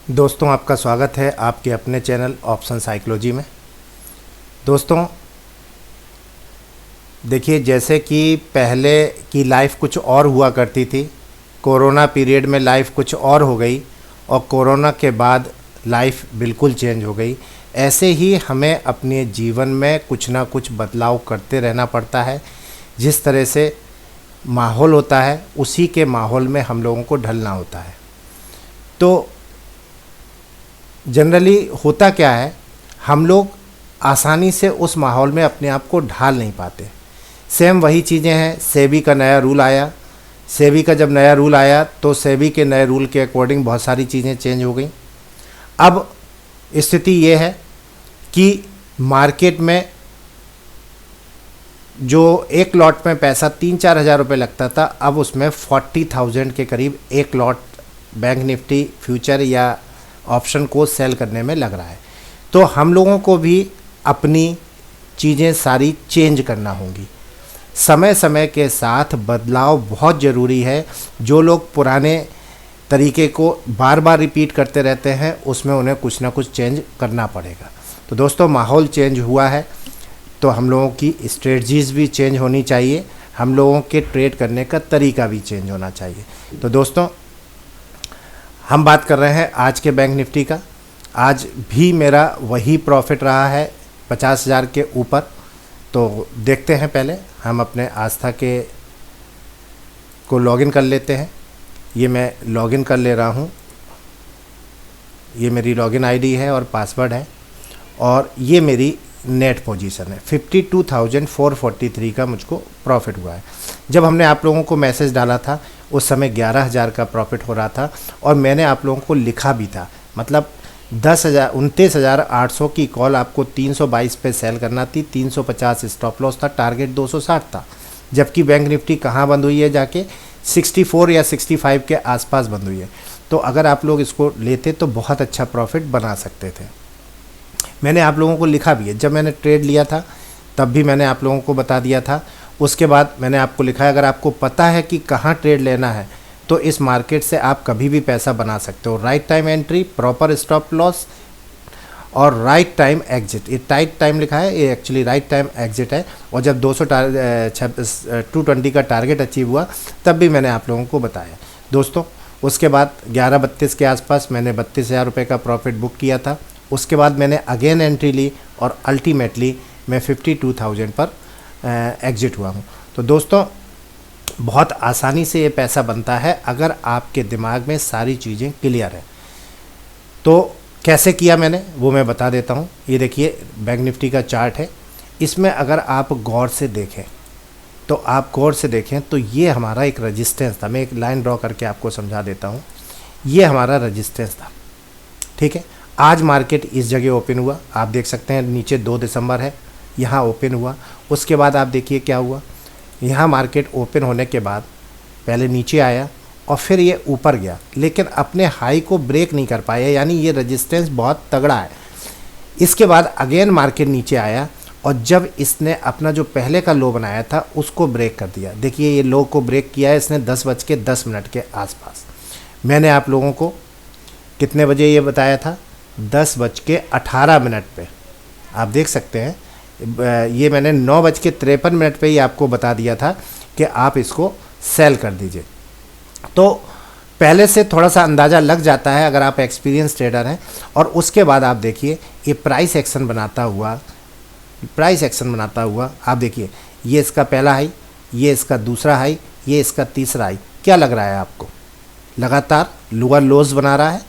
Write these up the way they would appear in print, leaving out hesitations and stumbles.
दोस्तों, आपका स्वागत है आपके अपने चैनल ऑप्शन साइकोलॉजी में। दोस्तों देखिए, जैसे कि पहले की लाइफ कुछ और हुआ करती थी, कोरोना पीरियड में लाइफ कुछ और हो गई और कोरोना के बाद लाइफ बिल्कुल चेंज हो गई। ऐसे ही हमें अपने जीवन में कुछ ना कुछ बदलाव करते रहना पड़ता है। जिस तरह से माहौल होता है उसी के माहौल में हम लोगों को ढलना होता है। तो जनरली होता क्या है, हम लोग आसानी से उस माहौल में अपने आप को ढाल नहीं पाते। सेम वही चीज़ें हैं, सेबी का नया रूल आया। सेबी का जब नया रूल आया तो सेबी के नए रूल के अकॉर्डिंग बहुत सारी चीज़ें चेंज हो गई। अब स्थिति ये है कि मार्केट में जो एक लॉट में पैसा 3-4 हज़ार रुपये लगता था, अब उसमें 40,000 के करीब एक लॉट बैंक निफ्टी फ्यूचर या ऑप्शन को सेल करने में लग रहा है। तो हम लोगों को भी अपनी चीज़ें सारी चेंज करना होंगी। समय समय के साथ बदलाव बहुत ज़रूरी है। जो लोग पुराने तरीके को बार बार रिपीट करते रहते हैं उसमें उन्हें कुछ ना कुछ चेंज करना पड़ेगा। तो दोस्तों, माहौल चेंज हुआ है तो हम लोगों की स्ट्रेटजीज़ भी चेंज होनी चाहिए, हम लोगों के ट्रेड करने का तरीका भी चेंज होना चाहिए। तो दोस्तों, हम बात कर रहे हैं आज के बैंक निफ्टी का। आज भी मेरा वही प्रॉफिट रहा है 50,000 के ऊपर। तो देखते हैं, पहले हम अपने आस्था के को लॉगिन कर लेते हैं। ये मैं लॉगिन कर ले रहा हूँ, ये मेरी लॉगिन आईडी है और पासवर्ड है, और ये मेरी नेट पोजीशन है। 52,443 का मुझको प्रॉफिट हुआ है। जब हमने आप लोगों को मैसेज डाला था उस समय 11,000 का प्रॉफिट हो रहा था और मैंने आप लोगों को लिखा भी था, मतलब 29,800 की कॉल आपको 322 पे सेल करना थी। 350 स्टॉप लॉस था, टारगेट 260 था। जबकि बैंक निफ्टी कहाँ बंद हुई है, जाके 64 या 65 के आसपास बंद हुई है। तो अगर आप लोग इसको लेते तो बहुत अच्छा प्रॉफिट बना सकते थे। मैंने आप लोगों को लिखा भी है, जब मैंने ट्रेड लिया था तब भी मैंने आप लोगों को बता दिया था। उसके बाद मैंने आपको लिखा है, अगर आपको पता है कि कहाँ ट्रेड लेना है तो इस मार्केट से आप कभी भी पैसा बना सकते हो। Right time entry, proper stop loss और राइट टाइम एग्जिट। ये टाइट टाइम लिखा है, ये एक्चुअली राइट टाइम एग्जिट है। और जब 220 का टारगेट अचीव हुआ तब भी मैंने आप लोगों को बताया। दोस्तों, उसके बाद 11:32 के आसपास मैंने 32,000 रुपये का प्रॉफिट बुक किया था। उसके बाद मैंने अगेन एंट्री ली और अल्टीमेटली मैं 52,000 पर एग्जिट हुआ हूँ। तो दोस्तों, बहुत आसानी से ये पैसा बनता है अगर आपके दिमाग में सारी चीज़ें क्लियर है। तो कैसे किया मैंने वो मैं बता देता हूँ। ये देखिए, बैंक निफ्टी का चार्ट है। इसमें अगर आप गौर से देखें तो ये हमारा एक रेजिस्टेंस था। मैं एक लाइन ड्रॉ करके आपको समझा देता हूँ। ये हमारा रेजिस्टेंस था, ठीक है। आज मार्केट इस जगह ओपन हुआ, आप देख सकते हैं नीचे 2 दिसंबर है, यहाँ ओपन हुआ। उसके बाद आप देखिए क्या हुआ, यहाँ मार्केट ओपन होने के बाद पहले नीचे आया और फिर ये ऊपर गया, लेकिन अपने हाई को ब्रेक नहीं कर पाया, यानी ये रेजिस्टेंस बहुत तगड़ा है। इसके बाद अगेन मार्केट नीचे आया और जब इसने अपना जो पहले का लो बनाया था उसको ब्रेक कर दिया। देखिए, ये लो को ब्रेक किया है इसने 10:10 के आसपास। मैंने आप लोगों को कितने बजे ये बताया था, 10:18 पे। आप देख सकते हैं, ये मैंने 9:53 पे ही आपको बता दिया था कि आप इसको सेल कर दीजिए। तो पहले से थोड़ा सा अंदाज़ा लग जाता है अगर आप एक्सपीरियंस ट्रेडर हैं। और उसके बाद आप देखिए, ये प्राइस एक्शन बनाता हुआ आप देखिए, ये इसका पहला हाई, ये इसका दूसरा हाई, ये इसका तीसरा हाई। क्या लग रहा है आपको, लगातार लोअर लोज बना रहा है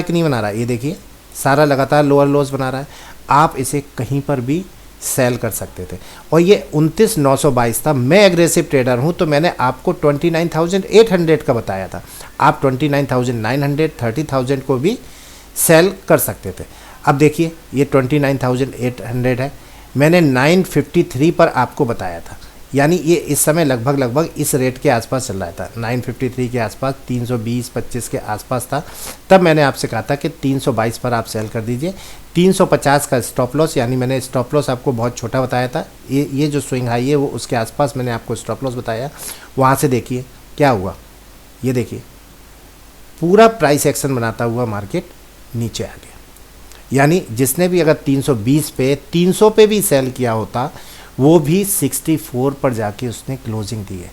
कि नहीं बना रहा है? ये देखिए, सारा लगातार लोअर लोज बना रहा है। आप इसे कहीं पर भी सेल कर सकते थे। और ये 29,922 था। मैं एग्रेसिव ट्रेडर हूँ तो मैंने आपको 29,800 का बताया था। आप 29,900, 30,000 को भी सेल कर सकते थे। अब देखिए, ये 29,800 है, मैंने 953 पर आपको बताया था, यानी ये इस समय लगभग इस रेट के आसपास चल रहा था। 953 के आसपास, 320-25 के आसपास था। तब मैंने आपसे कहा था कि 322 पर आप सेल कर दीजिए। 350 का स्टॉप लॉस, यानी मैंने स्टॉप लॉस आपको बहुत छोटा बताया था। ये जो स्विंग हाई है वो उसके आसपास मैंने आपको स्टॉप लॉस बताया। वहाँ से देखिए क्या हुआ, ये देखिए पूरा प्राइस एक्शन बनाता हुआ मार्केट नीचे आ गया। यानी जिसने भी अगर 320 पे 300 पे भी सेल किया होता, वो भी 64 पर जाके उसने क्लोजिंग दी है।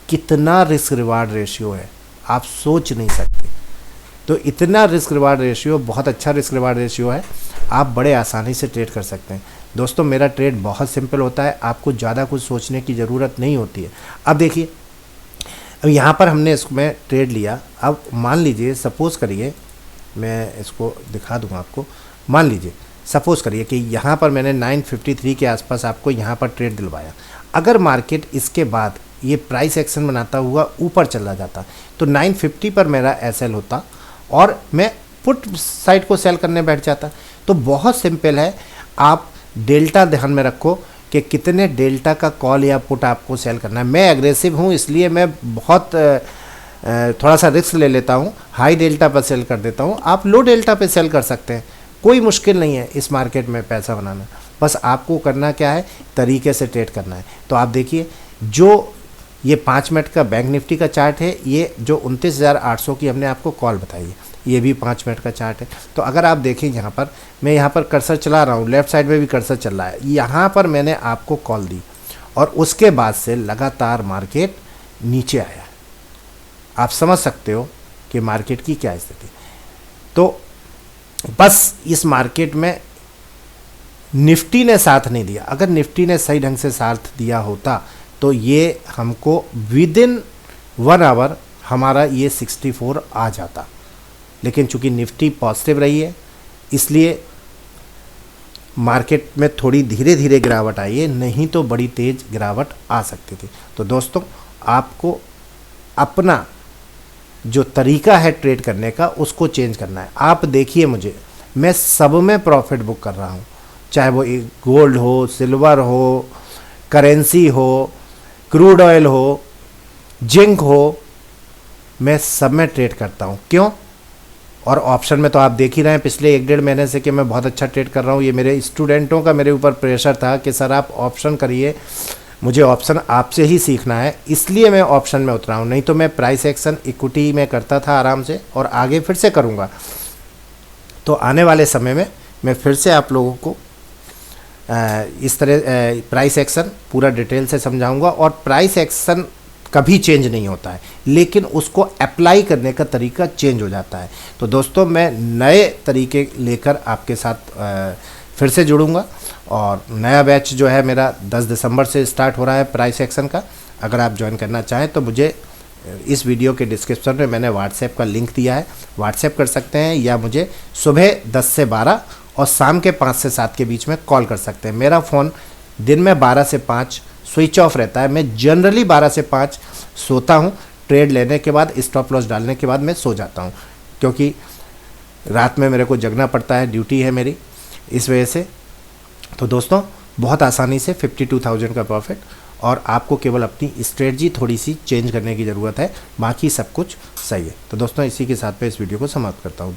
कितना रिस्क रिवार्ड रेशियो है, आप सोच नहीं सकते। तो इतना रिस्क रिवार्ड रेशियो, बहुत अच्छा रिस्क रिवार्ड रेशियो है, आप बड़े आसानी से ट्रेड कर सकते हैं। दोस्तों मेरा ट्रेड बहुत सिंपल होता है, आपको ज़्यादा कुछ सोचने की ज़रूरत नहीं होती है। अब देखिए, अब यहाँ पर हमने इसमें ट्रेड लिया। अब मान लीजिए, सपोज़ करिए, मैं इसको दिखा दूँगा आपको। मान लीजिए सपोज़ करिए कि यहाँ पर मैंने 953 के आसपास आपको यहाँ पर ट्रेड दिलवाया। अगर मार्केट इसके बाद ये प्राइस एक्शन बनाता हुआ ऊपर चला जाता तो 950 पर मेरा एसएल होता और मैं पुट साइड को सेल करने बैठ जाता। तो बहुत सिंपल है, आप डेल्टा ध्यान में रखो कि कितने डेल्टा का कॉल या पुट आपको सेल करना है। मैं एग्रेसिव हूँ, इसलिए मैं बहुत थोड़ा सा रिस्क ले लेता हूँ, हाई डेल्टा पर सेल कर देता हूँ। आप लो डेल्टा पे सेल कर सकते हैं, कोई मुश्किल नहीं है इस मार्केट में पैसा बनाना। बस आपको करना क्या है, तरीके से ट्रेड करना है। तो आप देखिए, जो ये 5 मिनट का बैंक निफ्टी का चार्ट है, ये जो 29,800 की हमने आपको कॉल बताई है, ये भी 5 मिनट का चार्ट है। तो अगर आप देखें, यहाँ पर मैं यहाँ पर कर्सर चला रहा हूँ, लेफ्ट साइड में भी कर्सर चल रहा है, यहाँ पर मैंने आपको कॉल दी और उसके बाद से लगातार मार्केट नीचे आया। आप समझ सकते हो कि मार्केट की क्या स्थिति। तो बस इस मार्केट में निफ्टी ने साथ नहीं दिया। अगर निफ्टी ने सही ढंग से साथ दिया होता तो ये हमको विद इन 1 आवर हमारा ये 64 आ जाता। लेकिन चूंकि निफ्टी पॉजिटिव रही है, इसलिए मार्केट में थोड़ी धीरे धीरे गिरावट आई है, नहीं तो बड़ी तेज़ गिरावट आ सकती थी। तो दोस्तों, आपको अपना जो तरीका है ट्रेड करने का, उसको चेंज करना है। आप देखिए मुझे, मैं सब में प्रॉफिट बुक कर रहा हूँ, चाहे वो गोल्ड हो, सिल्वर हो, करेंसी हो, क्रूड ऑयल हो, जिंक हो, मैं सब में ट्रेड करता हूँ। क्यों? और ऑप्शन में तो आप देख ही रहे हैं पिछले 1-1.5 महीने से कि मैं बहुत अच्छा ट्रेड कर रहा हूँ। ये मेरे स्टूडेंटों का मेरे ऊपर प्रेशर था कि सर आप ऑप्शन करिए, मुझे ऑप्शन आपसे ही सीखना है, इसलिए मैं ऑप्शन में उतरा हूँ। नहीं तो मैं प्राइस एक्शन इक्विटी में करता था आराम से, और आगे फिर से करूँगा। तो आने वाले समय में मैं फिर से आप लोगों को इस तरह प्राइस एक्शन पूरा डिटेल से समझाऊंगा। और प्राइस एक्शन कभी चेंज नहीं होता है, लेकिन उसको अप्लाई करने का तरीका चेंज हो जाता है। तो दोस्तों, मैं नए तरीके लेकर आपके साथ फिर से जुड़ूंगा, और नया बैच जो है मेरा 10 दिसंबर से स्टार्ट हो रहा है प्राइस एक्शन का। अगर आप ज्वाइन करना चाहें तो मुझे इस वीडियो के डिस्क्रिप्शन में मैंने व्हाट्सएप का लिंक दिया है, व्हाट्सएप कर सकते हैं, या मुझे सुबह 10 से 12 और शाम के 5 से 7 के बीच में कॉल कर सकते हैं। मेरा फ़ोन दिन में 12 से 5 स्विच ऑफ रहता है। मैं जनरली 12 से 5 सोता हूँ, ट्रेड लेने के बाद, स्टॉप लॉस डालने के बाद मैं सो जाता हूँ, क्योंकि रात में मेरे को जगना पड़ता है, ड्यूटी है मेरी, इस वजह से। तो दोस्तों, बहुत आसानी से 52,000 का प्रॉफिट, और आपको केवल अपनी स्ट्रेटजी थोड़ी सी चेंज करने की ज़रूरत है, बाकी सब कुछ सही है। तो दोस्तों, इसी के साथ मैं इस वीडियो को समाप्त करता हूँ।